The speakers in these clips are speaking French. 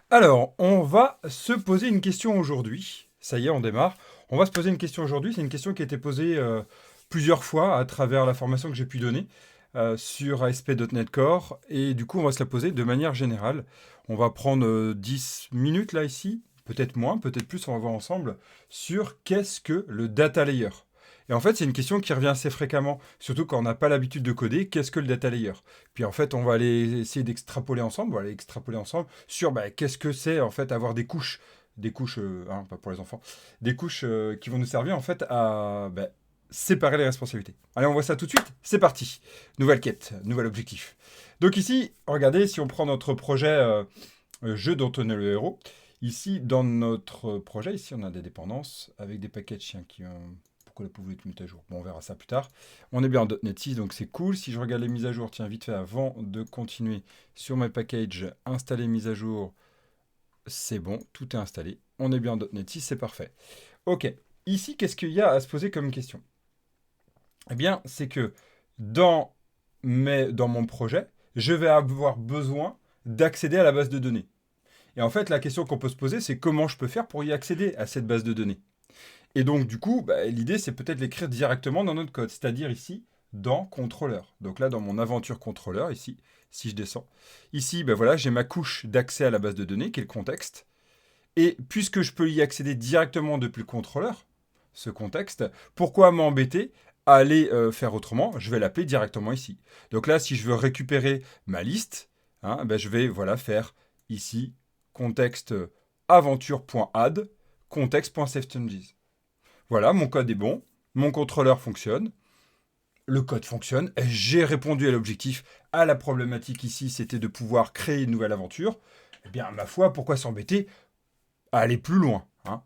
Alors, on va se poser une question aujourd'hui. Ça y est, on démarre. On va se poser une question aujourd'hui. C'est une question qui a été posée plusieurs fois à travers la formation que j'ai pu donner sur ASP.NET Core. Et du coup, on va se la poser de manière générale. On va prendre 10 minutes là ici, peut-être moins, peut-être plus, on va voir ensemble, sur qu'est-ce que le data layer. Et en fait, c'est une question qui revient assez fréquemment, surtout quand on n'a pas l'habitude de coder. Qu'est-ce que le data layer? Puis en fait, on va aller essayer d'extrapoler ensemble, on va aller extrapoler ensemble sur qu'est-ce que c'est en fait avoir des couches, hein, pas pour les enfants, des couches qui vont nous servir en fait à séparer les responsabilités. Allez, on voit ça tout de suite, c'est parti. Nouvelle quête, nouvel objectif. Donc ici, regardez, si on prend notre projet jeu dont on est le héros, ici, dans notre projet, ici, on a des dépendances avec des paquets de chiens qui ont... Pourquoi la pauvre est mise à jour? Bon, on verra ça plus tard. On est bien en .NET 6, donc c'est cool. Si je regarde les mises à jour, tiens, vite fait, avant de continuer sur mes packages, installer mise à jour, c'est bon, tout est installé. On est bien en .NET 6, c'est parfait. Ok, ici, qu'est-ce qu'il y a à se poser comme question? Eh bien, c'est que dans, dans mon projet, je vais avoir besoin d'accéder à la base de données. Et en fait, la question qu'on peut se poser, c'est comment je peux faire pour y accéder à cette base de données. Et donc, du coup, l'idée, c'est peut-être l'écrire directement dans notre code, c'est-à-dire ici, dans contrôleur. Donc là, dans mon aventure contrôleur, ici, si je descends, ici, voilà, j'ai ma couche d'accès à la base de données, qui est le contexte. Et puisque je peux y accéder directement depuis le contrôleur, ce contexte, pourquoi m'embêter à aller faire autrement? Je vais l'appeler directement ici. Donc là, si je veux récupérer ma liste, hein, je vais faire ici contexte aventure.add context.savechanges. Voilà, mon code est bon, mon contrôleur fonctionne, le code fonctionne, j'ai répondu à l'objectif, à la problématique ici, c'était de pouvoir créer une nouvelle aventure. Eh bien, ma foi, pourquoi s'embêter à aller plus loin, hein?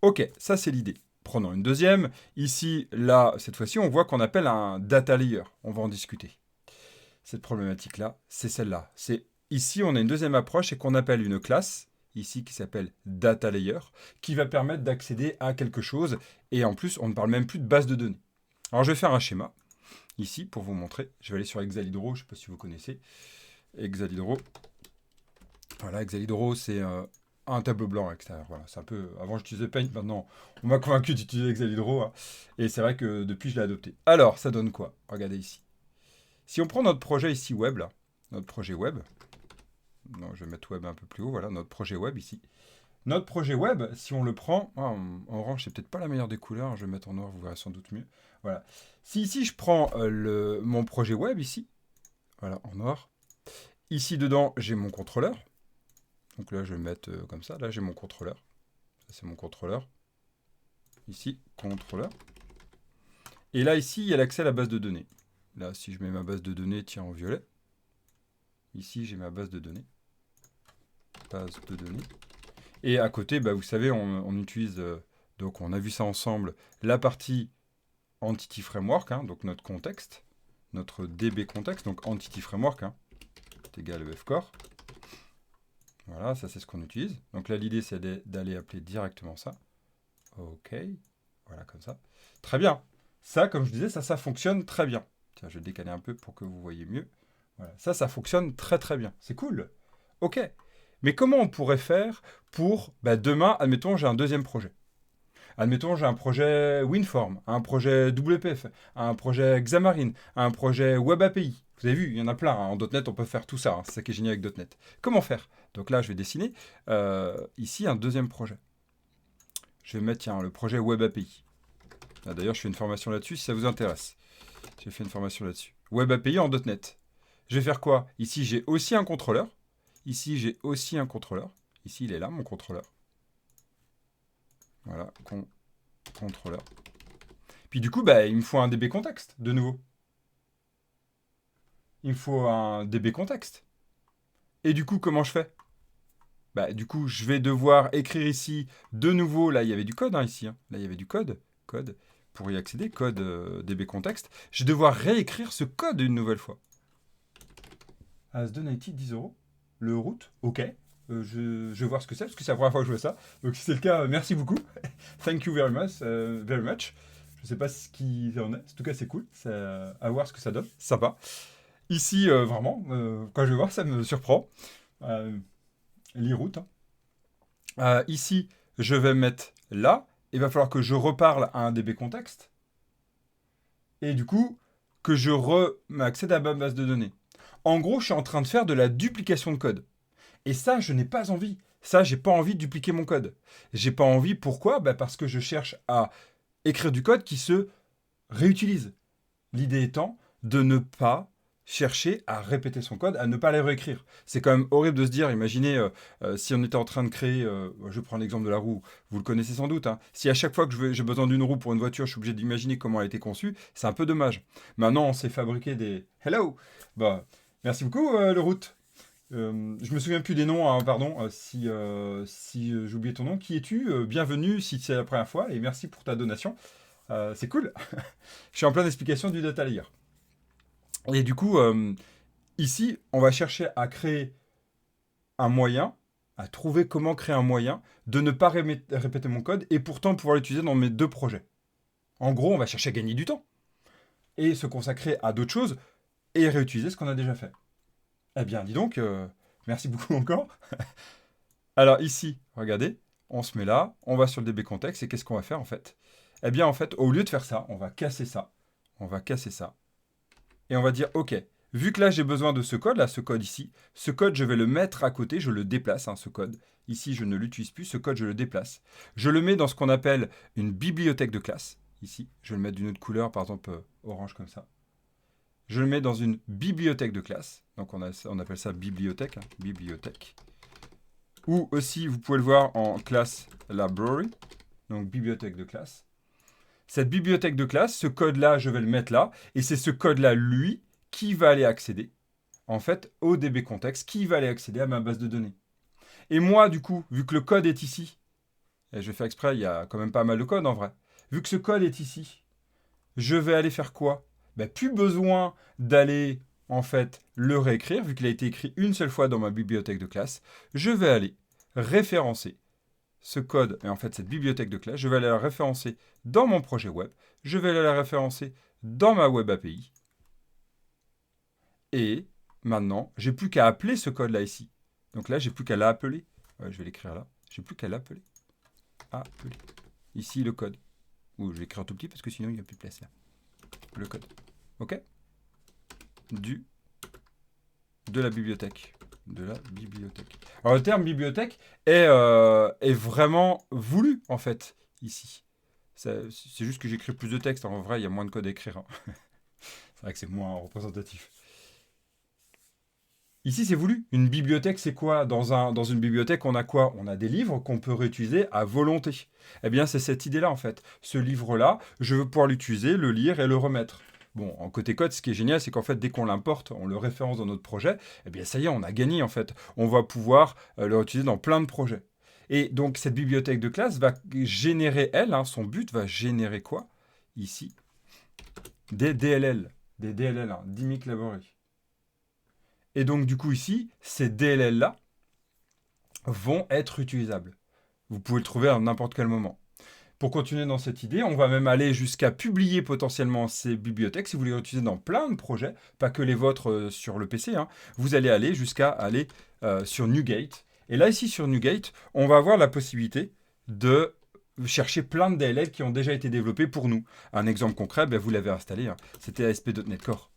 Ok, ça c'est l'idée. Prenons une deuxième. Ici, là, cette fois-ci, on voit qu'on appelle un data layer. On va en discuter. Cette problématique-là, c'est celle-là. C'est ici, on a une deuxième approche et qu'on appelle une classe, ici qui s'appelle data layer, qui va permettre d'accéder à quelque chose. Et en plus, on ne parle même plus de base de données. Alors, je vais faire un schéma ici pour vous montrer. Je vais aller sur Exalidro, je ne sais pas si vous connaissez. Exalidro. Voilà, Exalidro, c'est un tableau blanc à l'extérieur. Voilà, c'est un peu. Avant, j'utilisais Paint, maintenant, on m'a convaincu d'utiliser Exalidro, hein. Et c'est vrai que depuis, je l'ai adopté. Alors, ça donne quoi? Regardez ici. Si on prend notre projet ici web, là, notre projet web, non, je vais mettre web un peu plus haut, voilà, notre projet web ici. Notre projet web, si on le prend, en orange, c'est peut-être pas la meilleure des couleurs, je vais mettre en noir, vous verrez sans doute mieux. Voilà. Si ici, je prends mon projet web ici, voilà, en noir, ici dedans, j'ai mon contrôleur. Donc là, je vais le mettre comme ça. Là, j'ai mon contrôleur. Ça, c'est mon contrôleur. Ici, contrôleur. Et là, ici, il y a l'accès à la base de données. Là, si je mets ma base de données, tiens, en violet. Ici, j'ai ma base de données. Base de données. Et à côté, vous savez, on utilise, donc on a vu ça ensemble, la partie Entity Framework, hein, donc notre contexte, notre DB contexte, donc Entity Framework, hein, est égal à fcore. Voilà, ça c'est ce qu'on utilise. Donc là, l'idée, c'est d'aller appeler directement ça. Ok, voilà, comme ça. Très bien. Ça, comme je disais, ça fonctionne très bien. Tiens, je vais décaler un peu pour que vous voyez mieux. Voilà, ça fonctionne très très bien. C'est cool. Ok. Mais comment on pourrait faire pour, demain, admettons, j'ai un deuxième projet. Admettons, j'ai un projet WinForm, un projet WPF, un projet Xamarin, un projet Web API. Vous avez vu, il y en a plein, hein. En .NET, on peut faire tout ça, hein. C'est ça qui est génial avec .NET. Comment faire? Donc là, je vais dessiner ici un deuxième projet. Je vais mettre, tiens, le projet Web API. Ah, d'ailleurs, je fais une formation là-dessus si ça vous intéresse. J'ai fait une formation là-dessus. Web API en .NET. Je vais faire quoi? Ici, j'ai aussi un contrôleur. Ici, j'ai aussi un contrôleur. Ici, il est là, mon contrôleur. Voilà, contrôleur. Puis du coup, il me faut un DB contexte, de nouveau. Il me faut un DB contexte. Et du coup, comment je fais? Du coup, je vais devoir écrire ici, de nouveau, là, il y avait du code, hein, ici. Hein. Là, il y avait du code. Code. Pour y accéder, code DB contexte. Je vais devoir réécrire ce code une nouvelle fois. As donated 10 euros. Le route, ok. Je vais voir ce que c'est, parce que c'est la première fois que je vois ça. Donc si c'est le cas, merci beaucoup. Thank you very much. Very much. Je ne sais pas ce qui en est. En tout cas, c'est cool. C'est à voir ce que ça donne. Sympa. Ici, vraiment, quand je vais voir, ça me surprend. Euh, l'e-route. Ici, je vais mettre là. Il va falloir que je reparle à un DB contexte. Et du coup, que je accède à ma base de données. En gros, je suis en train de faire de la duplication de code. Et ça, je n'ai pas envie. Ça, j'ai pas envie de dupliquer mon code. J'ai pas envie, pourquoi? Parce que je cherche à écrire du code qui se réutilise. L'idée étant de ne pas chercher à répéter son code, à ne pas les réécrire. C'est quand même horrible de se dire, imaginez si on était en train de créer, je prends l'exemple de la roue, vous le connaissez sans doute, hein. Si à chaque fois que j'ai besoin d'une roue pour une voiture, je suis obligé d'imaginer comment elle a été conçue, c'est un peu dommage. Maintenant, on sait fabriquer des... Hello. Merci beaucoup, le route. Je me souviens plus des noms, hein, pardon, si j'ai oublié ton nom. Qui es-tu? Bienvenue si c'est la première fois et merci pour ta donation. C'est cool. Je suis en pleine explication du data layer. Et du coup, ici, on va chercher à créer un moyen, à trouver comment créer un moyen de ne pas répéter mon code et pourtant pouvoir l'utiliser dans mes deux projets. En gros, on va chercher à gagner du temps et se consacrer à d'autres choses et réutiliser ce qu'on a déjà fait. Eh bien, dis donc, merci beaucoup encore. Alors ici, regardez, on se met là, on va sur le DB contexte et qu'est-ce qu'on va faire en fait? Eh bien, en fait, au lieu de faire ça, on va casser ça. On va casser ça. Et on va dire, OK, vu que là, j'ai besoin de ce code, là, ce code ici, ce code, je vais le mettre à côté, je le déplace, hein, ce code. Ici, je ne l'utilise plus, ce code, je le déplace. Je le mets dans ce qu'on appelle une bibliothèque de classe. Ici, je vais le mettre d'une autre couleur, par exemple orange comme ça. Je le mets dans une bibliothèque de classe. Donc, on appelle ça bibliothèque, hein, bibliothèque. Ou aussi, vous pouvez le voir en class library, donc bibliothèque de classe. Cette bibliothèque de classe, ce code-là, je vais le mettre là, et c'est ce code-là, lui, qui va aller accéder, en fait, au DB contexte, qui va aller accéder à ma base de données. Et moi, du coup, vu que le code est ici, et je vais faire exprès, il y a quand même pas mal de code en vrai, vu que ce code est ici, je vais aller faire quoi? Plus besoin d'aller, en fait, le réécrire, vu qu'il a été écrit une seule fois dans ma bibliothèque de classe, je vais aller référencer ce code, et en fait cette bibliothèque de classe, je vais aller la référencer dans mon projet web, je vais aller la référencer dans ma web API, et maintenant, j'ai plus qu'à appeler ce code-là ici. Donc là, j'ai plus qu'à l'appeler. Je vais l'écrire là. J'ai plus qu'à l'appeler. Appeler. Ici, le code. Ou je vais écrire tout petit parce que sinon, il n'y a plus de place là. Le code. OK? De la bibliothèque. De la bibliothèque. Alors, le terme bibliothèque est vraiment voulu, en fait, ici. C'est juste que j'écris plus de texte. En vrai, il y a moins de code à écrire, hein. C'est vrai que c'est moins représentatif. Ici, c'est voulu. Une bibliothèque, c'est quoi? Dans une bibliothèque, on a quoi? On a des livres qu'on peut réutiliser à volonté. Eh bien, c'est cette idée-là, en fait. Ce livre-là, je veux pouvoir l'utiliser, le lire et le remettre. Bon, en côté code, ce qui est génial, c'est qu'en fait, dès qu'on l'importe, on le référence dans notre projet, eh bien, ça y est, on a gagné, en fait. On va pouvoir le réutiliser dans plein de projets. Et donc, cette bibliothèque de classe va générer, elle, hein, son but va générer quoi? Ici, des DLL. Des DLL, hein, Dynamic Library. Et donc, du coup, ici, ces DLL-là vont être utilisables. Vous pouvez le trouver à n'importe quel moment. Pour continuer dans cette idée, on va même aller jusqu'à publier potentiellement ces bibliothèques. Si vous les utilisez dans plein de projets, pas que les vôtres sur le PC, hein, vous allez aller jusqu'à aller sur NuGate. Et là, ici, sur NuGate, on va avoir la possibilité de chercher plein de DLL qui ont déjà été développés pour nous. Un exemple concret, vous l'avez installé, hein, c'était ASP.NET Core.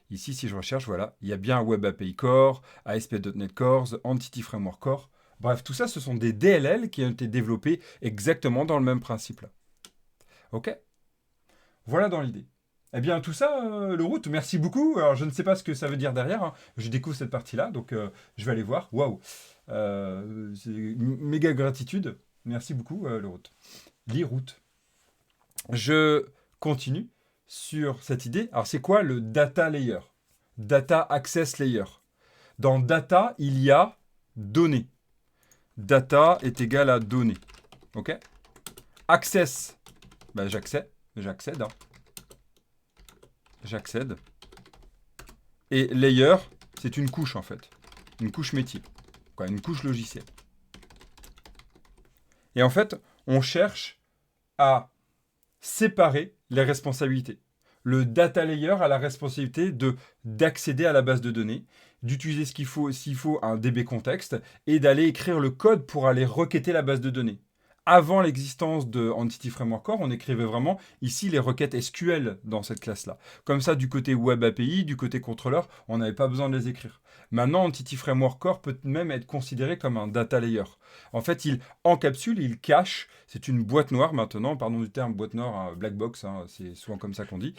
Ici, si je recherche, voilà, il y a bien Web API Core, ASP.NET Core, Entity Framework Core. Bref, tout ça, ce sont des DLL qui ont été développés exactement dans le même principe. Là. OK? Voilà dans l'idée. Eh bien, tout ça, le route, merci beaucoup. Alors, je ne sais pas ce que ça veut dire derrière. Hein. Je découvre cette partie-là, donc je vais aller voir. Waouh! C'est méga gratitude. Merci beaucoup, le route. L'e-route. Je continue sur cette idée. Alors, c'est quoi le data layer? Data access layer. Dans data, il y a données. Data est égal à données. OK? Access. J'accède. Hein. J'accède. Et layer, c'est une couche en fait. Une couche métier. Une couche logicielle. Et en fait, on cherche à séparer les responsabilités. Le data layer a la responsabilité d'accéder à la base de données, d'utiliser ce qu'il faut, s'il faut, un DB contexte, et d'aller écrire le code pour aller requêter la base de données. Avant l'existence de Entity Framework Core, on écrivait vraiment ici les requêtes SQL dans cette classe-là. Comme ça, du côté Web API, du côté contrôleur, on n'avait pas besoin de les écrire. Maintenant, Entity Framework Core peut même être considéré comme un data layer. En fait, il encapsule, il cache, c'est une boîte noire maintenant, pardon du terme boîte noire, hein, black box, hein, c'est souvent comme ça qu'on dit.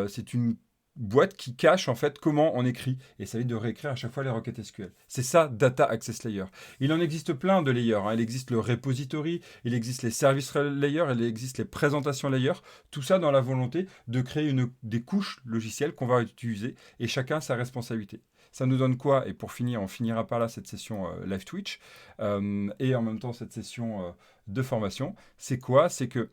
C'est une boîte qui cache en fait comment on écrit et ça évite de réécrire à chaque fois les requêtes SQL. C'est ça Data Access Layer. Il en existe plein de layers. Hein. Il existe le repository, il existe les service layers, il existe les présentations layers. Tout ça dans la volonté de créer des couches logicielles qu'on va utiliser et chacun sa responsabilité. Ça nous donne quoi? Et pour finir, on finira par là cette session live Twitch et en même temps cette session de formation. C'est quoi? C'est que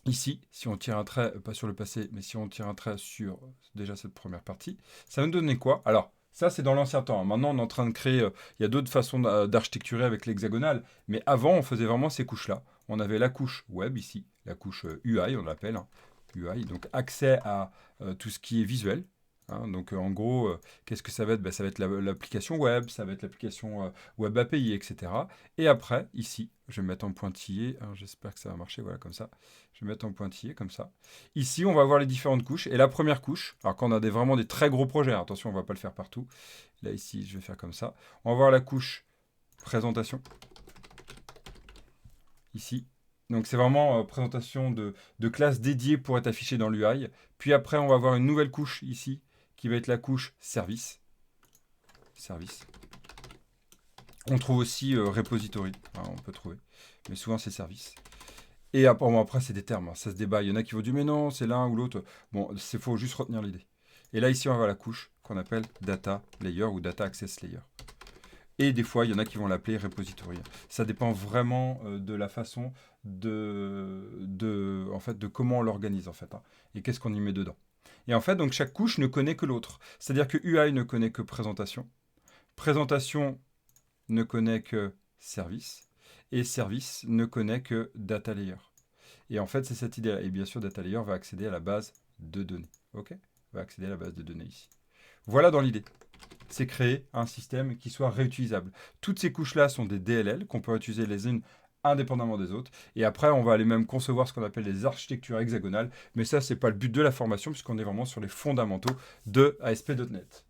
ici, si on tire un trait, pas sur le passé, mais si on tire un trait sur déjà cette première partie, ça va nous donner quoi? Alors, ça, c'est dans l'ancien temps. Maintenant, on est en train de créer, il y a d'autres façons d'architecturer avec l'hexagonal, mais avant, on faisait vraiment ces couches-là. On avait la couche web ici, la couche UI, on l'appelle, hein, UI, donc accès à tout ce qui est visuel. Hein. Donc, en gros, qu'est-ce que ça va être? Ben, ça va être l'application web, ça va être l'application web API, etc. Et après, ici, je vais mettre en pointillé. Hein, j'espère que ça va marcher, voilà, comme ça. Je vais mettre en pointillé, comme ça. Ici, on va voir les différentes couches. Et la première couche, alors quand on a vraiment des très gros projets, hein, attention, on ne va pas le faire partout. Là, ici, je vais faire comme ça. On va voir la couche présentation. Ici. Donc, c'est vraiment présentation de classes dédiées pour être affichées dans l'UI. Puis après, on va avoir une nouvelle couche ici, qui va être la couche service. Service. On trouve aussi repository. Hein, on peut trouver. Mais souvent, c'est service. Et après, bon, après c'est des termes, hein, ça se débat. Il y en a qui vont dire, mais non, c'est l'un ou l'autre. Bon, il faut juste retenir l'idée. Et là, ici, on va avoir la couche qu'on appelle Data Layer ou Data Access Layer. Et des fois, il y en a qui vont l'appeler repository. Ça dépend vraiment de la façon en fait, de comment on l'organise, en fait, hein, et qu'est-ce qu'on y met dedans. Et en fait, donc, chaque couche ne connaît que l'autre. C'est-à-dire que UI ne connaît que présentation. Présentation ne connaît que service. Et service ne connaît que data layer. Et en fait, c'est cette idée-là. Et bien sûr, data layer va accéder à la base de données. OK? Va accéder à la base de données ici. Voilà dans l'idée. C'est créer un système qui soit réutilisable. Toutes ces couches-là sont des DLL qu'on peut utiliser les unes indépendamment des autres. Et après, on va aller même concevoir ce qu'on appelle des architectures hexagonales. Mais ça, c'est pas le but de la formation, puisqu'on est vraiment sur les fondamentaux de ASP.NET.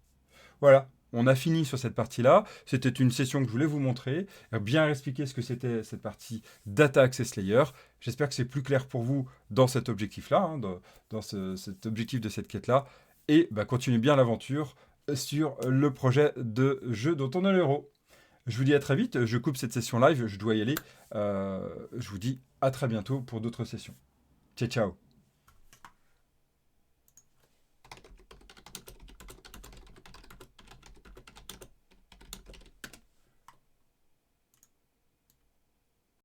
Voilà, on a fini sur cette partie-là. C'était une session que je voulais vous montrer, bien expliquer ce que c'était cette partie Data Access Layer. J'espère que c'est plus clair pour vous dans cet objectif-là, hein, dans cet objectif de cette quête-là. Et continuez bien l'aventure sur le projet de jeu dont on est le héros. Je vous dis à très vite, je coupe cette session live, je dois y aller. Je vous dis à très bientôt pour d'autres sessions. Ciao, ciao.